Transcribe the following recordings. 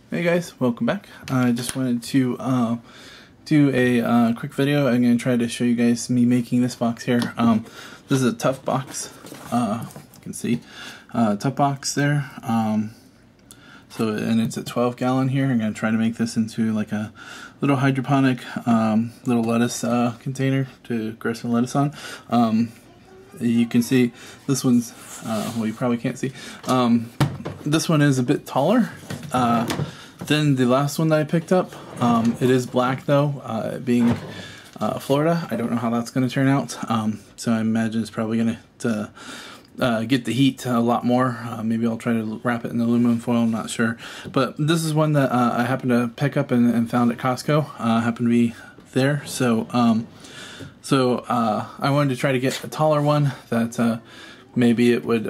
Hey guys, welcome back. I just wanted to do a quick video. I'm going to try to show you guys me making this box here. This is a tough box. You can see tough box there. And it's a 12-gallon here. I'm going to try to make this into like a little hydroponic little lettuce container to grow some lettuce on. You can see this one's, well, you probably can't see. This one is a bit taller than the last one that I picked up. It is black though, being Florida. I don't know how that's going to turn out. So I imagine it's probably going to get the heat a lot more. Maybe I'll try to wrap it in aluminum foil, I'm not sure. But this is one that I happened to pick up and found at Costco. Happened to be there. So I wanted to try to get a taller one that maybe it would,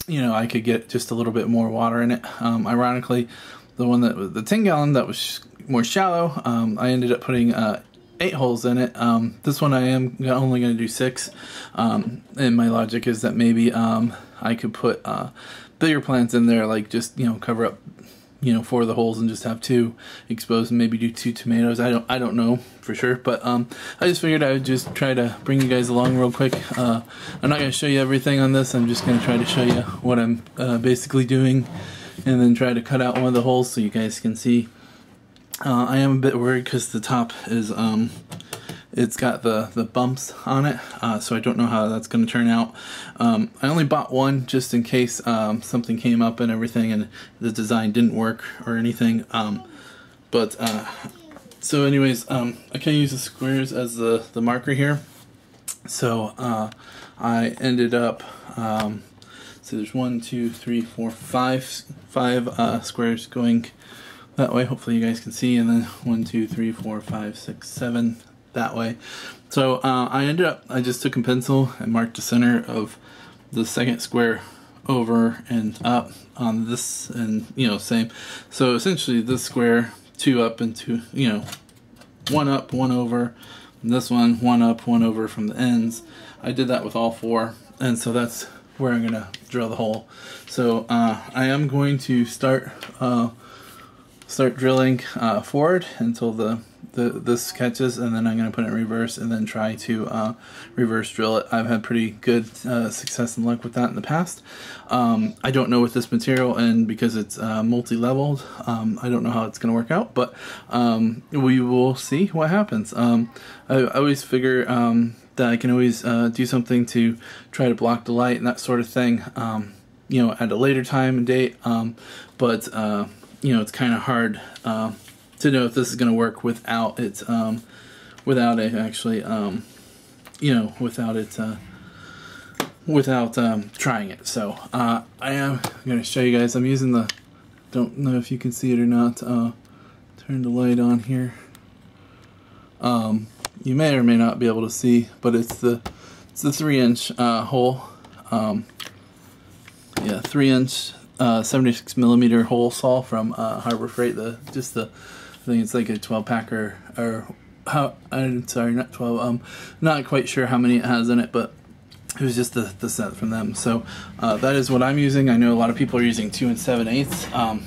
you know, I could get just a little bit more water in it. Ironically, the one that was the 10-gallon that was more shallow, I ended up putting 8 holes in it. This one I am only going to do 6, and my logic is that maybe I could put bigger plants in there, like just, you know, cover up, you know, 4 of the holes and just have 2 exposed and maybe do 2 tomatoes. I don't know for sure, but I just figured I would just try to bring you guys along real quick. I'm not going to show you everything on this. I'm just going to try to show you what I'm basically doing, and then try to cut out one of the holes so you guys can see. I am a bit worried because the top is it's got the bumps on it, so I don't know how that's going to turn out. I only bought one just in case something came up and everything and the design didn't work or anything. So anyways, I can use the squares as the marker here. So I ended up, so there's 1, 2, 3, 4, 5 squares going that way. Hopefully you guys can see, and then 1, 2, 3, 4, 5, 6, 7 that way. So I just took a pencil and marked the center of the second square over and up on this, and you know, same. So essentially this square, 2 up and 2, you know, 1 up, 1 over, and this one, 1 up, 1 over from the ends. I did that with all 4, and so that's where I'm gonna drill the hole. So I am going to start drilling forward until this catches, and then I'm going to put it in reverse and then try to reverse drill it. I've had pretty good success and luck with that in the past. I don't know with this material, and because it's multi-leveled, I don't know how it's going to work out, but we will see what happens. I always figure that I can always do something to try to block the light and that sort of thing, you know, at a later time and date, but you know, it's kind of hard to know if this is going to work without it, without trying it. So I am going to show you guys. I'm using the, don't know if you can see it or not. Turn the light on here. You may or may not be able to see, but it's the 3-inch hole. Yeah, 3-inch. 76 millimeter hole saw from Harbor Freight. I think it's like a 12-packer, or how? I'm sorry, not 12. Not quite sure how many it has in it, but it was just the set from them. So that is what I'm using. I know a lot of people are using 2 7/8.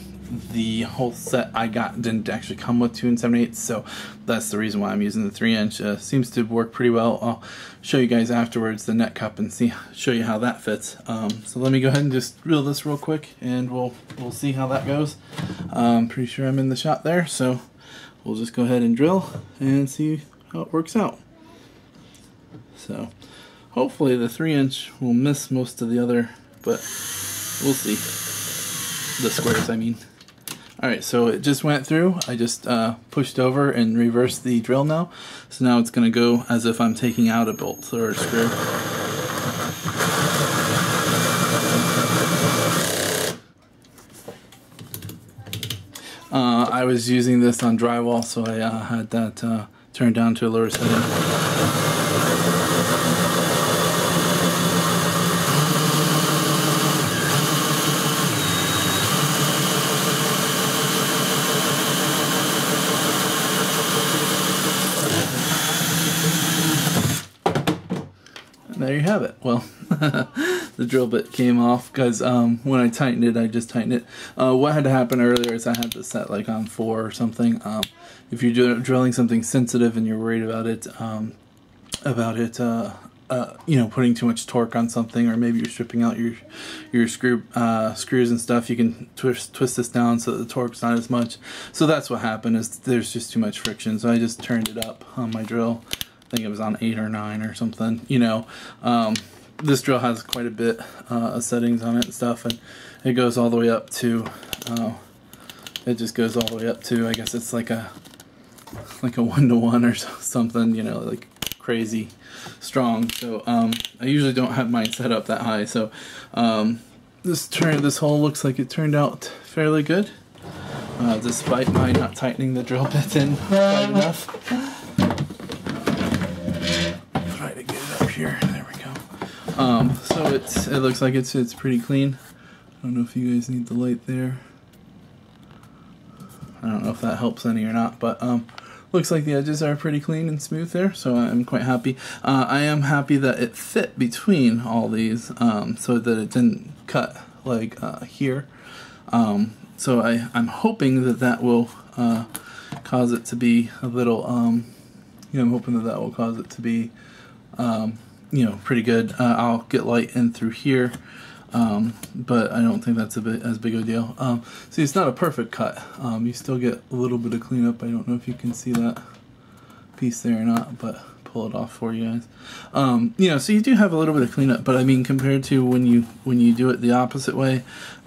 The whole set I got didn't actually come with 2 7/8, so that's the reason why I'm using the 3-inch. Seems to work pretty well. I'll show you guys afterwards the net cup and show you how that fits. So let me go ahead and just drill this real quick, and we'll see how that goes. I'm pretty sure I'm in the shot there, so we'll just go ahead and drill and see how it works out. So hopefully the 3-inch will miss most of the other, but we'll see. The squares, I mean. Alright, so it just went through. I just pushed over and reversed the drill now. So now it's going to go as if I'm taking out a bolt or a screw. I was using this on drywall, so I had that turned down to a lower setting. There you have it. Well, the drill bit came off because when I tightened it, I just tightened it. What had to happen earlier is I had to set like on 4 or something. If you're drilling something sensitive and you're worried about it, you know, putting too much torque on something, or maybe you're stripping out your screws and stuff, you can twist this down so that the torque's not as much. So that's what happened, is there's just too much friction. So I just turned it up on my drill. I think it was on 8 or 9 or something. You know, this drill has quite a bit of settings on it and stuff, and it goes all the way up to. It just goes all the way up to, I guess it's like a 1-to-1 or something. You know, like crazy strong. So I usually don't have mine set up that high. So this hole looks like it turned out fairly good, despite my not tightening the drill bit in quite enough. Try to get it up here. There we go. So it looks like it's pretty clean. I don't know if you guys need the light there. I don't know if that helps any or not, but looks like the edges are pretty clean and smooth there, so I'm quite happy. I am happy that it fit between all these, so that it didn't cut like here. So I'm hoping that will cause it to be a little, you know, I'm hoping that will cause it to be, you know, pretty good. I'll get light in through here. But I don't think that's as big a deal. See, it's not a perfect cut. You still get a little bit of cleanup. I don't know if you can see that piece there or not, but pull it off for you guys. You know, so you do have a little bit of cleanup, but I mean, compared to when you do it the opposite way,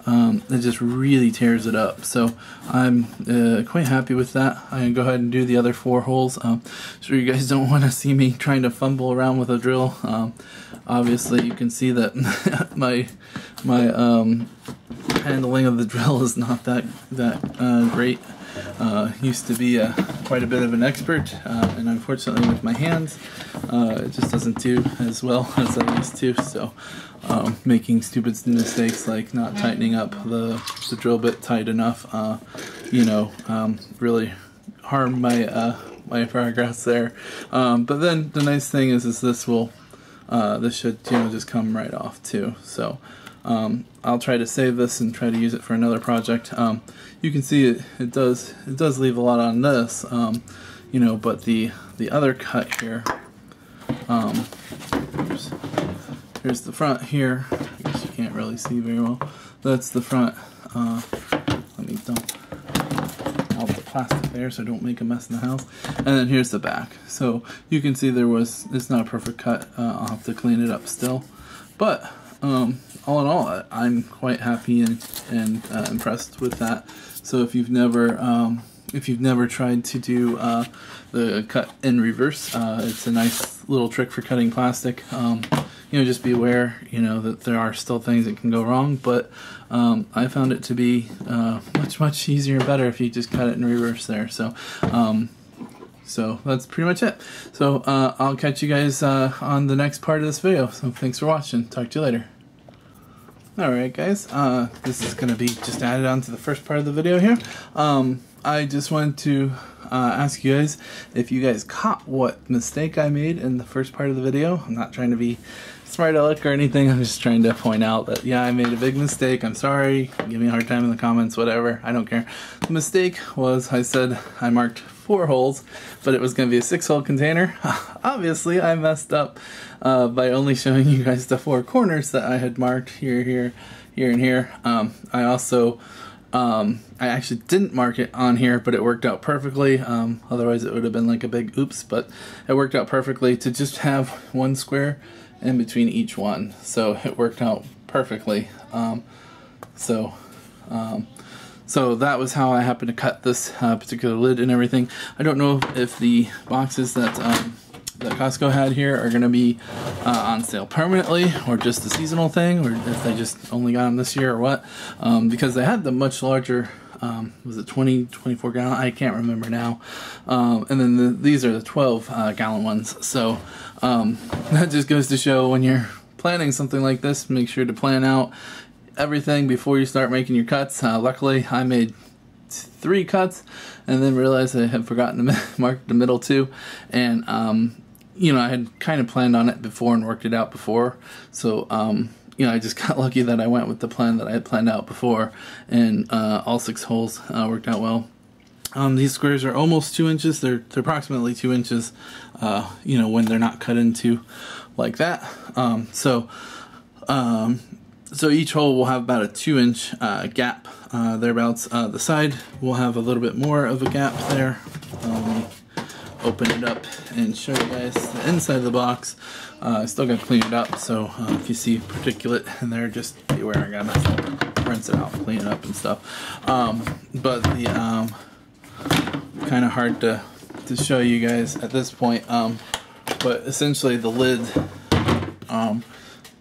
it just really tears it up. So I'm quite happy with that. I'm gonna go ahead and do the other 4 holes. Sure, you guys don't want to see me trying to fumble around with a drill. Obviously, you can see that my handling of the drill is not that great. Used to be quite a bit of an expert, and unfortunately with my hands, it just doesn't do as well as I used to. So making stupid mistakes like not tightening up the drill bit tight enough, you know, really harm my my progress there. But then the nice thing is this will this should, you know, just come right off too. So I'll try to save this and try to use it for another project. You can see it does leave a lot on this, you know, but the other cut here, here's the front here. I guess you can't really see very well. That's the front. Let me dump all the plastic there so I don't make a mess in the house. And then here's the back. So you can see it's not a perfect cut. I'll have to clean it up still. But all in all, I'm quite happy and impressed with that. So if you've never tried to do the cut in reverse, it's a nice little trick for cutting plastic. You know, just be aware, you know, that there are still things that can go wrong, but I found it to be much easier and better if you just cut it in reverse there. So so that's pretty much it. So I'll catch you guys on the next part of this video. So thanks for watching. Talk to you later. Alright guys, this is going to be just added on to the first part of the video here. I just wanted to ask you guys if you guys caught what mistake I made in the first part of the video. I'm not trying to be smart aleck or anything. I'm just trying to point out that, yeah, I made a big mistake. I'm sorry. Give me a hard time in the comments, whatever. I don't care. The mistake was I said I marked 4 holes, but it was going to be a 6-hole container. Obviously, I messed up by only showing you guys the 4 corners that I had marked here, here, here, and here. I also I actually didn't mark it on here, but it worked out perfectly. Otherwise, it would have been like a big oops, but it worked out perfectly to just have 1 square in between each one. So it worked out perfectly. So that was how I happened to cut this particular lid and everything. I don't know if the boxes that Costco had here are going to be on sale permanently or just a seasonal thing, or if they just only got them this year or what, because they had the much larger, was it 24 gallon? I can't remember now. And then these are the 12 gallon ones. So that just goes to show when you're planning something like this, make sure to plan out everything before you start making your cuts. Luckily, I made 3 cuts and then realized I had forgotten to mark the middle 2, and you know, I had kind of planned on it before and worked it out before, so you know, I just got lucky that I went with the plan that I had planned out before, and all 6 holes worked out well. These squares are almost 2 inches. They're approximately 2 inches, you know, when they're not cut into like that. So each hole will have about a 2-inch gap thereabouts. The side will have a little bit more of a gap there. Let me open it up and show you guys the inside of the box. I still got to clean it up, so if you see particulate in there, just be aware. I gotta rinse it out, clean it up and stuff. But the kind of hard to show you guys at this point. But essentially the lid,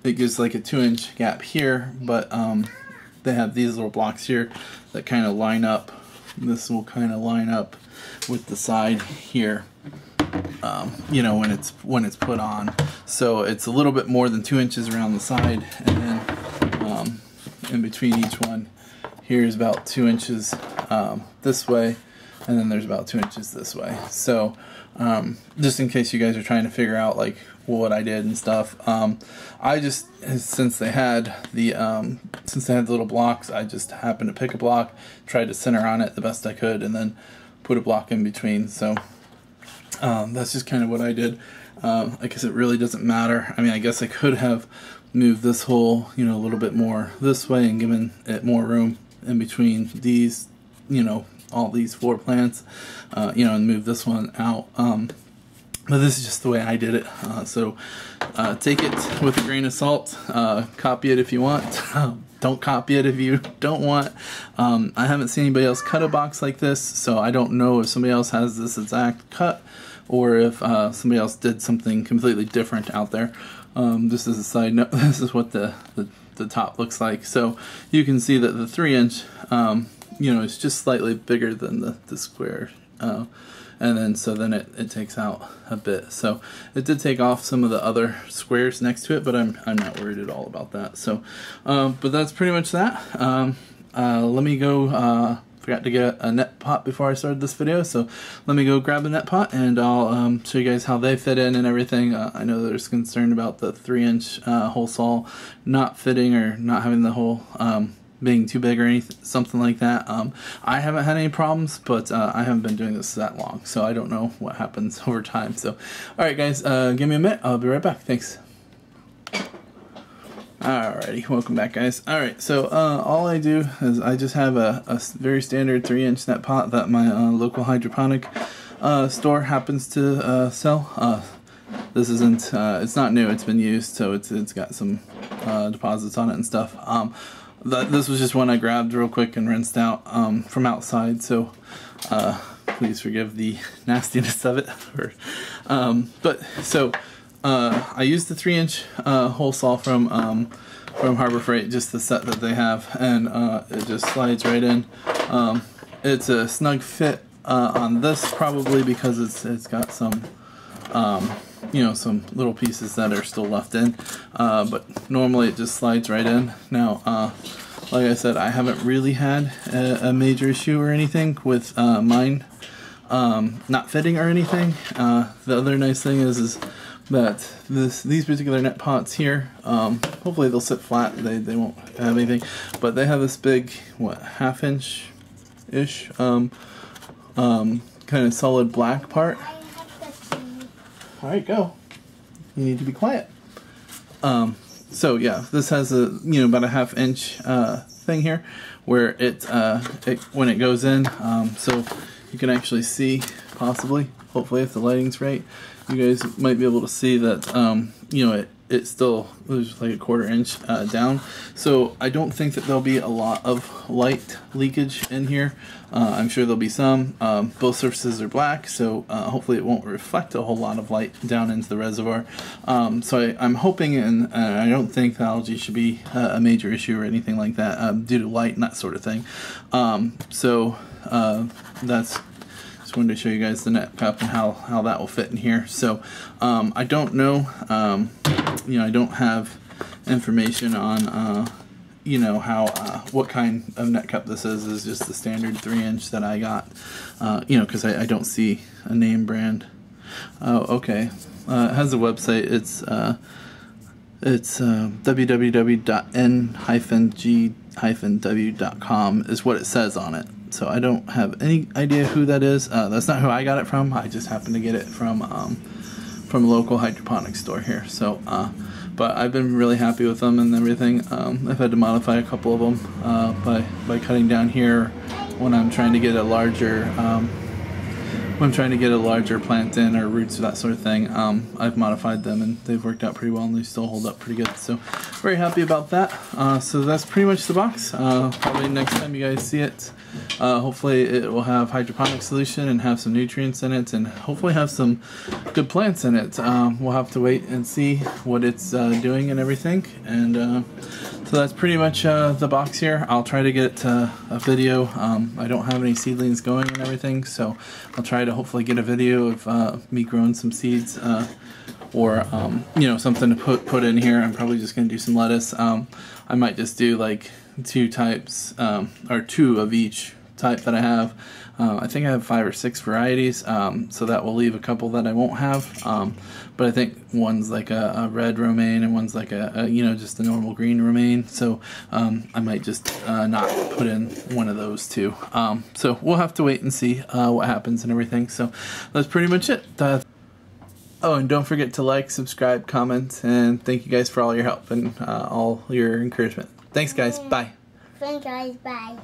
it gives like a 2-inch gap here, but they have these little blocks here that kind of line up. This will kind of line up with the side here, you know, when it's put on. So it's a little bit more than 2 inches around the side, and then in between each one here is about 2 inches this way, and then there's about 2 inches this way. So just in case you guys are trying to figure out like what I did and stuff, I just, since they had the little blocks, I just happened to pick a block, tried to center on it the best I could, and then put a block in between. So that's just kind of what I did. I guess it really doesn't matter. I mean, I guess I could have moved this hole, you know, a little bit more this way and given it more room in between these, you know, all these 4 plants, you know, and move this one out. But this is just the way I did it. So take it with a grain of salt. Copy it if you want. Don't copy it if you don't want. I haven't seen anybody else cut a box like this, so I don't know if somebody else has this exact cut or if somebody else did something completely different out there. Just as a side note, this is what the top looks like. So you can see that the 3-inch, you know, is just slightly bigger than the square. And then it takes out a bit. So it did take off some of the other squares next to it, but I'm not worried at all about that. So, but that's pretty much that. Let me go. Forgot to get a net pot before I started this video, so let me go grab a net pot and I'll show you guys how they fit in and everything. I know there's concern about the 3-inch hole saw not fitting or not having the hole being too big or anything, something like that. I haven't had any problems, but I haven't been doing this that long, so I don't know what happens over time. So, alright guys, give me a minute, I'll be right back. Thanks. Alrighty, welcome back guys. Alright, so all I do is I just have a very standard 3-inch net pot that my local hydroponic store happens to sell. This isn't, it's not new, it's been used, so it's got some deposits on it and stuff. This was just one I grabbed real quick and rinsed out from outside, so please forgive the nastiness of it. I used the 3-inch hole saw from Harbor Freight, just the set that they have, and it just slides right in. It's a snug fit on this, probably because it's got some you know, some little pieces that are still left in, but normally it just slides right in. Now, like I said, I haven't really had a major issue or anything with mine not fitting or anything. The other nice thing is that these particular net pots here, hopefully they'll sit flat, they won't have anything, but they have this big, what, 1/2 inch-ish, kind of solid black part. Alright, go. You need to be quiet. So yeah, this has a, you know, about a 1/2 inch thing here where it when it goes in, so you can actually see, possibly, hopefully if the lighting's right, you guys might be able to see that you know, it still was like a 1/4 inch down. So I don't think that there'll be a lot of light leakage in here. I'm sure there'll be some. Both surfaces are black, so hopefully it won't reflect a whole lot of light down into the reservoir. So I'm hoping, and I don't think the algae should be a major issue or anything like that due to light and that sort of thing. That's just wanted to show you guys the net cup and how that will fit in here. So I don't know, you know, I don't have information on you know, how what kind of net cup this is just the standard 3-inch that I got, you know, because I don't see a name brand. Oh, okay, it has a website. It's www.n-g-w.com is what it says on it. So I don't have any idea who that is. That's not who I got it from. I just happened to get it from a local hydroponic store here. So, but I've been really happy with them and everything. I've had to modify a couple of them by cutting down here when I'm trying to get a larger plant in, or roots or that sort of thing. I've modified them and they've worked out pretty well, and they still hold up pretty good. So very happy about that. So that's pretty much the box. Probably next time you guys see it, hopefully it will have hydroponic solution and have some nutrients in it, and hopefully have some good plants in it. We'll have to wait and see what it's doing and everything. And so that's pretty much the box here. I'll try to get a video. I don't have any seedlings going and everything, so I'll try to hopefully get a video of me growing some seeds, or you know, something to put in here. I'm probably just going to do some lettuce. I might just do like 2 types, or 2 of each type that I have. I think I have 5 or 6 varieties, so that will leave a couple that I won't have. But I think one's like a red romaine and one's like a you know, just a normal green romaine. So I might just not put in one of those 2. So we'll have to wait and see what happens and everything. So that's pretty much it. Oh, and don't forget to like, subscribe, comment, and thank you guys for all your help and all your encouragement. Thanks, guys. Bye. Thanks, guys. Bye.